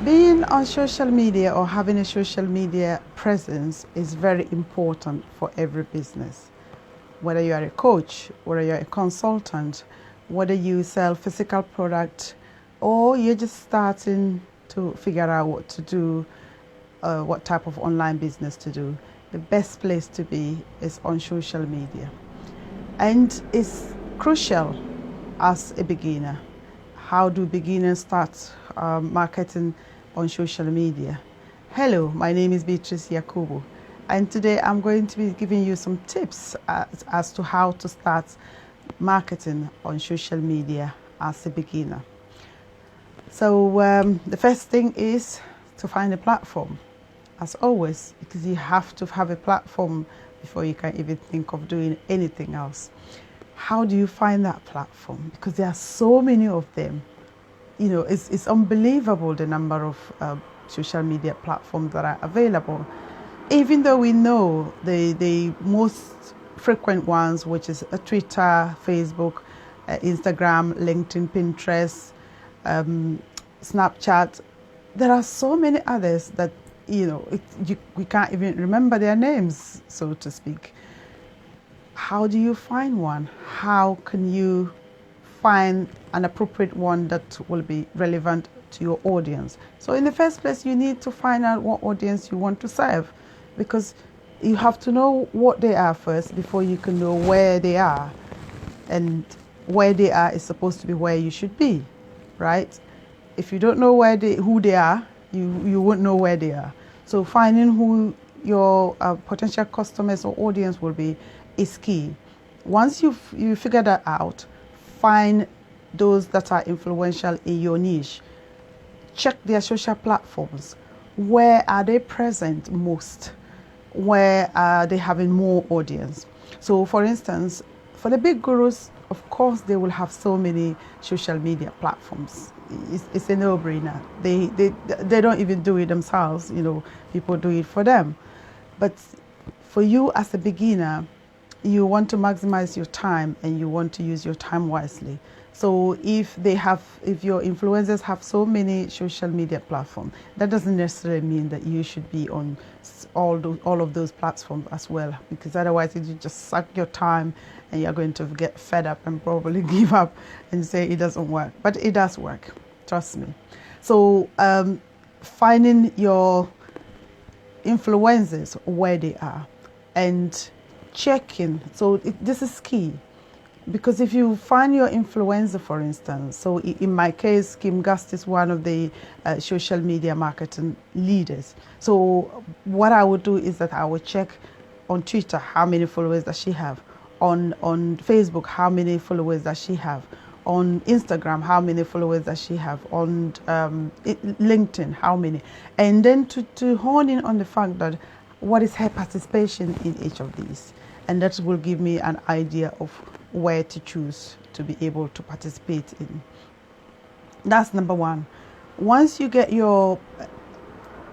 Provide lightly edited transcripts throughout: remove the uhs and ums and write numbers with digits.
Being on social media or having a social media presence is very important for every business. Whether you are a coach, whether you're a consultant, whether you sell physical product, or you're just starting to figure out what to do, what type of online business to do, the best place to be is on social media. And it's crucial as a beginner. How do beginners start marketing on social media? Hello, my name is Beatrice Yakubu, and today I'm going to be giving you some tips as to how to start marketing on social media as a beginner. So the first thing is to find a platform, as always, because you have to have a platform before you can even think of doing anything else. How do you find that platform? Because there are so many of them. You know, it's unbelievable the number of social media platforms that are available. Even though we know the most frequent ones, which is Twitter, Facebook, Instagram, LinkedIn, Pinterest, Snapchat, there are so many others that, you know, we can't even remember their names, so to speak. How do you find one? How can you find an appropriate one that will be relevant to your audience? So in the first place, you need to find out what audience you want to serve, because you have to know what they are first before you can know where they are. And where they are is supposed to be where you should be, right? If you don't know who they are, you won't know where they are. So finding who your potential customers or audience will be is key. Once you figure that out, find those that are influential in your niche. Check their social platforms. Where are they present most? Where are they having more audience? So for instance, for the big gurus, of course, they will have so many social media platforms. It's a no-brainer. They don't even do it themselves, you know, people do it for them. But for you as a beginner, you want to maximize your time and you want to use your time wisely. So if your influencers have so many social media platforms, that doesn't necessarily mean that you should be on all of those platforms as well, because otherwise you just suck your time and you're going to get fed up and probably give up and say it doesn't work. But it does work, trust me. So finding your influencers where they are and checking. So this is key, because if you find your influencer, for instance, so in my case, Kim Gust is one of the social media marketing leaders. So what I would do is that I would check on Twitter, how many followers does she have? On Facebook, how many followers does she have? On Instagram, how many followers does she have? On LinkedIn, how many? And then to hone in on the fact that what is her participation in each of these? And that will give me an idea of where to choose to be able to participate in. That's number one. Once you get your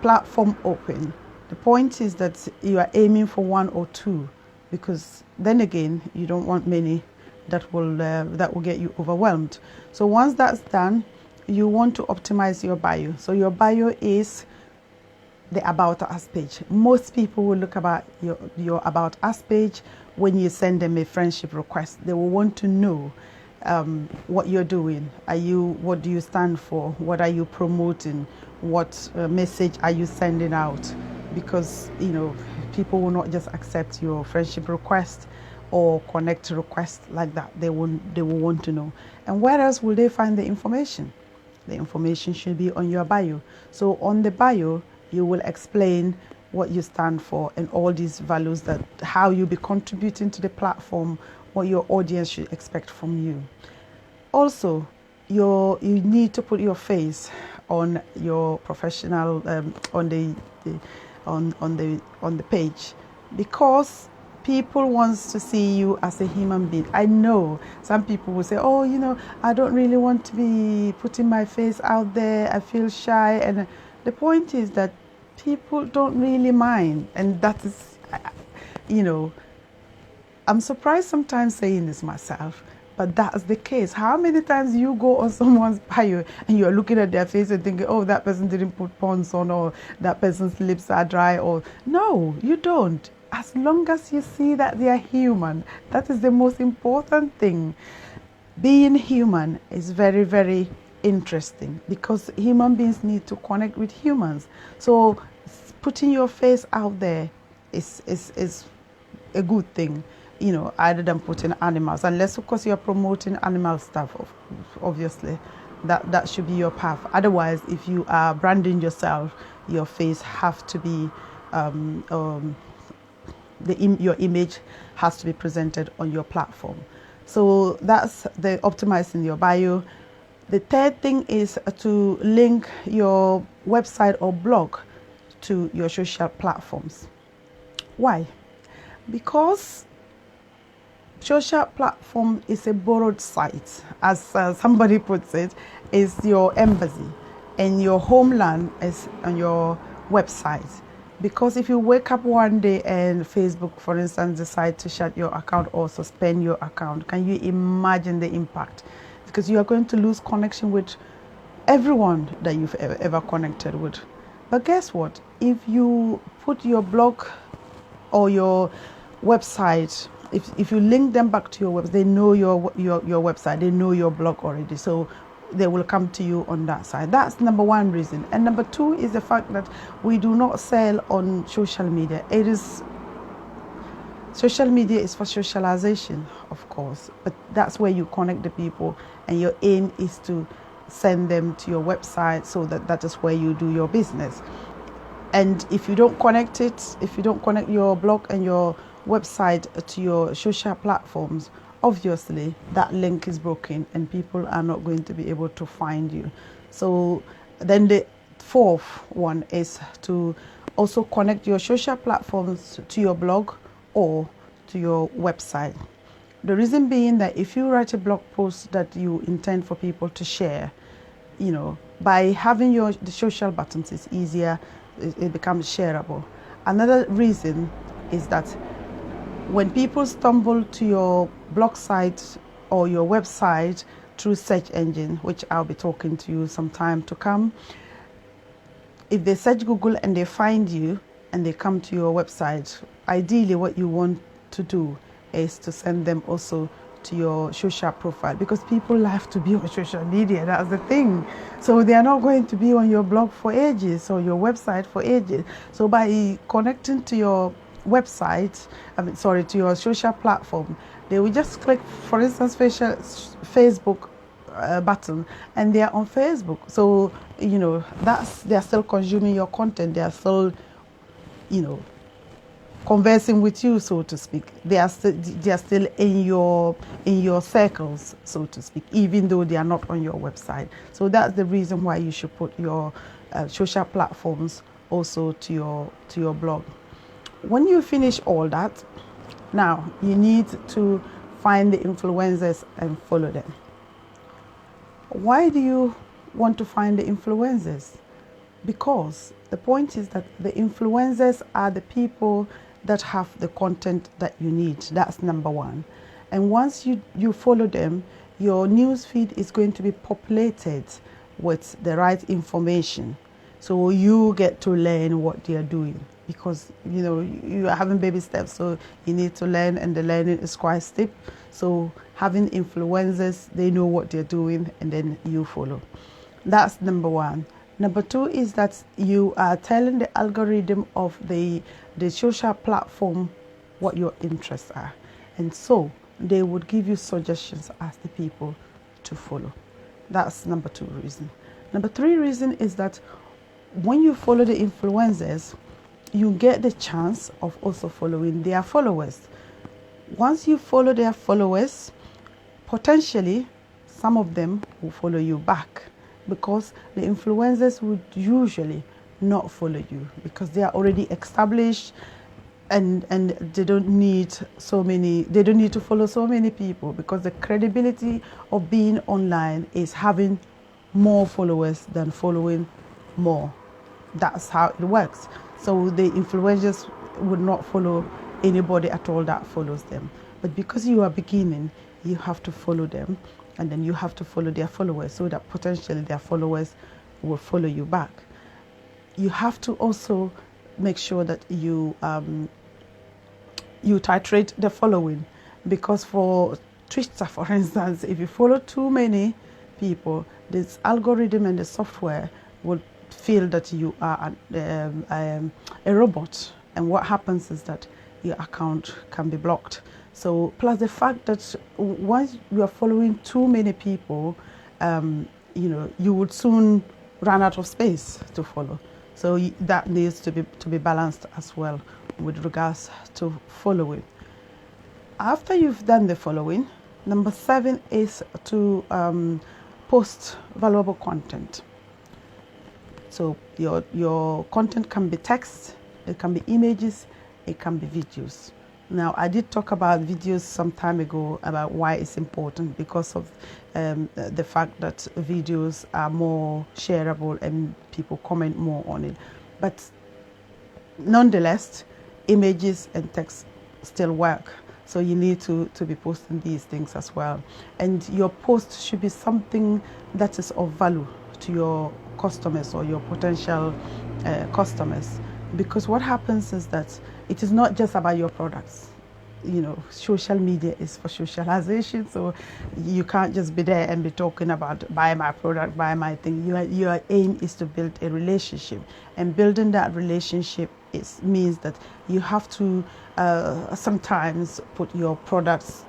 platform open, the point is that you are aiming for one or two, because then again, you don't want many that will get you overwhelmed. So once that's done, you want to optimize your bio. So your bio is the About Us page. Most people will look about your About Us page when you send them a friendship request. They will want to know what you're doing. What do you stand for? What are you promoting? What message are you sending out? Because, you know, people will not just accept your friendship request or connect request like that. They will want to know. And where else will they find the information? The information should be on your bio. So on the bio, you will explain what you stand for and all these values, that how you'll be contributing to the platform, what your audience should expect from you. Also, you need to put your face on your professional on the page, because people wants to see you as a human being. I know some people will say, oh, you know, I don't really want to be putting my face out there. I feel shy. And the point is that people don't really mind. And that is, you know, I'm surprised sometimes saying this myself, But that's the case. How many times you go on someone's bio and you're looking at their face and thinking, oh, that person didn't put pons on, or that person's lips are dry, or no, you don't. As long as you see that they are human, that is the most important thing. Being human is very, very interesting because human beings need to connect with humans. So putting your face out there is a good thing, other than putting animals, unless of course you're promoting animal stuff, obviously that should be your path. Otherwise, if you are branding yourself, your face have to be your image has to be presented on your platform. So that's the optimizing your bio. The third thing is to link your website or blog to your social platforms. Why? Because social platform is a borrowed site, as somebody puts it, is your embassy, and your homeland is on your website. Because if you wake up one day and Facebook, for instance, decide to shut your account or suspend your account, can you imagine the impact? Because you are going to lose connection with everyone that you've ever connected with. But guess what? If you put your blog or your website, if you link them back to your website, they know your website, they know your blog already, so they will come to you on that side. That's number one reason. And number two is the fact that we do not sell on social media. Social media is for socialization, of course, but that's where you connect the people, and your aim is to send them to your website, so that is where you do your business. And if you don't connect your blog and your website to your social platforms, obviously that link is broken and people are not going to be able to find you. So then the fourth one is to also connect your social platforms to your blog or to your website. The reason being that if you write a blog post that you intend for people to share, by having the social buttons, it's easier, it becomes shareable. Another reason is that when people stumble to your blog site or your website through search engine, which I'll be talking to you some time to come, if they search Google and they find you and they come to your website, ideally what you want to do is to send them also to your social profile, because people have to be on social media. That's the thing. So they are not going to be on your blog for ages or your website for ages. So by connecting to your website, to your social platform, they will just click, for instance, Facebook button, and they are on Facebook. So they are still consuming your content. They are still conversing with you, so to speak. They are still in your circles, so to speak, even though they are not on your website. So that's the reason why you should put your social platforms also to your blog. When you finish all that, now you need to find the influencers and follow them. Why do you want to find the influencers? Because the point is that the influencers are the people that have the content that you need. That's number one. And once you follow them, your news feed is going to be populated with the right information. So you get to learn what they are doing, because you are having baby steps, so you need to learn, and the learning is quite steep. So having influencers, they know what they're doing, and then you follow. That's number one. Number two is that you are telling the algorithm of the social platform what your interests are, and so they would give you suggestions as the people to follow. That's number two reason. Number three reason is that when you follow the influencers, you get the chance of also following their followers. Once you follow their followers, potentially some of them will follow you back, because the influencers would usually not follow you because they are already established, and they don't need to follow so many people, because the credibility of being online is having more followers than following more. That's how it works. So the influencers would not follow anybody at all that follows them. But because you are beginning, you have to follow them, and then you have to follow their followers, so that potentially their followers will follow you back. You have to also make sure that you titrate the following, because for Twitter, for instance, if you follow too many people, this algorithm and the software will feel that you are a robot, and what happens is that your account can be blocked. So plus the fact that once you are following too many people, you would soon run out of space to follow. So that needs to be balanced as well with regards to following. After you've done the following, number 7 is to post valuable content. So your content can be text, it can be images, it can be videos. Now, I did talk about videos some time ago about why it's important, because of the fact that videos are more shareable and people comment more on it. But nonetheless, images and text still work. So you need to be posting these things as well. And your post should be something that is of value to your customers or your potential customers. Because what happens is that it is not just about your products. Social media is for socialization, so you can't just be there and be talking about buy my product, buy my thing. Your aim is to build a relationship, and building that relationship means that you have to sometimes put your products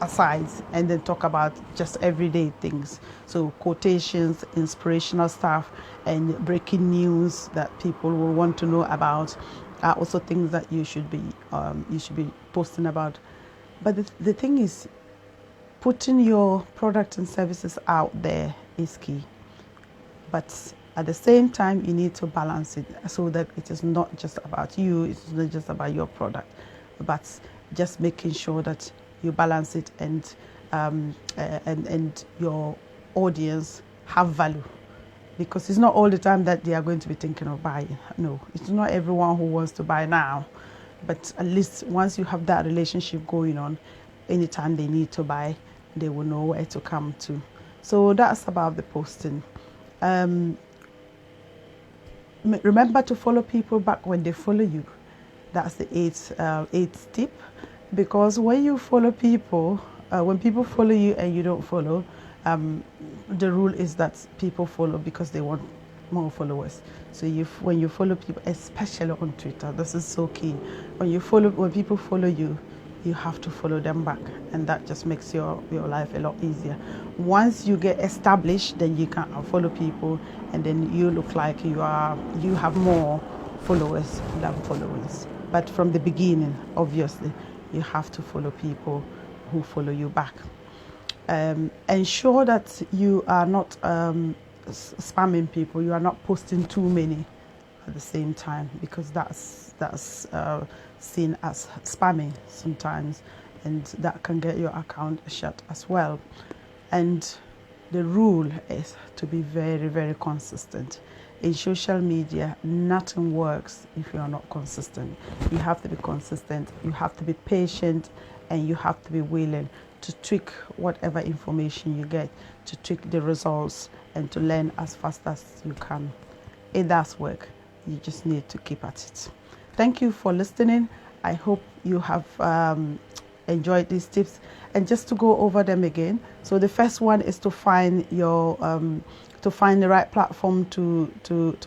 aside and then talk about just everyday things. So quotations, inspirational stuff, and breaking news that people will want to know about are also things that you should be posting about. But the thing is, putting your products and services out there is key. But at the same time, you need to balance it so that it is not just about you, it's not just about your product, but just making sure that you balance it and your audience have value. Because it's not all the time that they are going to be thinking of buying. No, it's not everyone who wants to buy now. But at least once you have that relationship going on, anytime they need to buy, they will know where to come to. So that's about the posting. Remember to follow people back when they follow you. That's the eighth tip. Because when you follow people, when people follow you and you don't follow, the rule is that people follow because they want more followers. So when you follow people, especially on Twitter, this is so key. When people follow you, you have to follow them back, and that just makes your life a lot easier. Once you get established, then you can follow people, and then you look like you have more followers than followers. But from the beginning, obviously, you have to follow people who follow you back. Ensure that you are not spamming people. You are not posting too many at the same time, because that's seen as spamming sometimes, and that can get your account shut as well. And the rule is to be very, very consistent. In social media, nothing works if you are not consistent. You have to be consistent, you have to be patient, and you have to be willing to tweak whatever information you get, to tweak the results, and to learn as fast as you can. It does work. You just need to keep at it. Thank you for listening. I hope you have enjoyed these tips. And just to go over them again. So the first one is to find the right platform to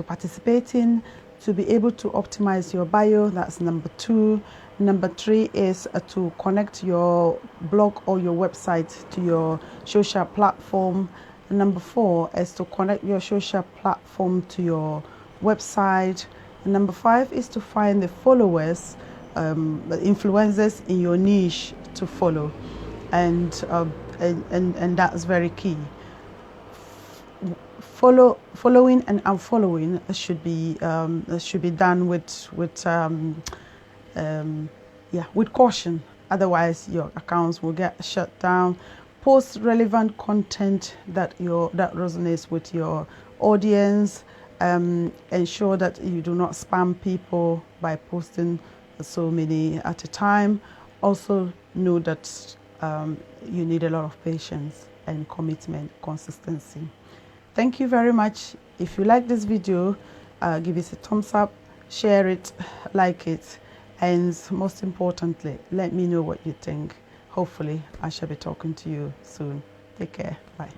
participate in, to be able to optimize your bio. That's number 2. Number 3 is to connect your blog or your website to your social platform. Number 4 is to connect your social platform to your website. And number 5 is to find the followers, influencers in your niche to follow, and that's very key. Following and unfollowing should be done with caution. Otherwise, your accounts will get shut down. Post relevant content that resonates with your audience. Ensure that you do not spam people by posting so many at a time. Also know that you need a lot of patience and commitment, consistency. Thank you very much. If you like this video, give it a thumbs up, share it, like it, and most importantly, let me know what you think. Hopefully I shall be talking to you soon. Take care. Bye.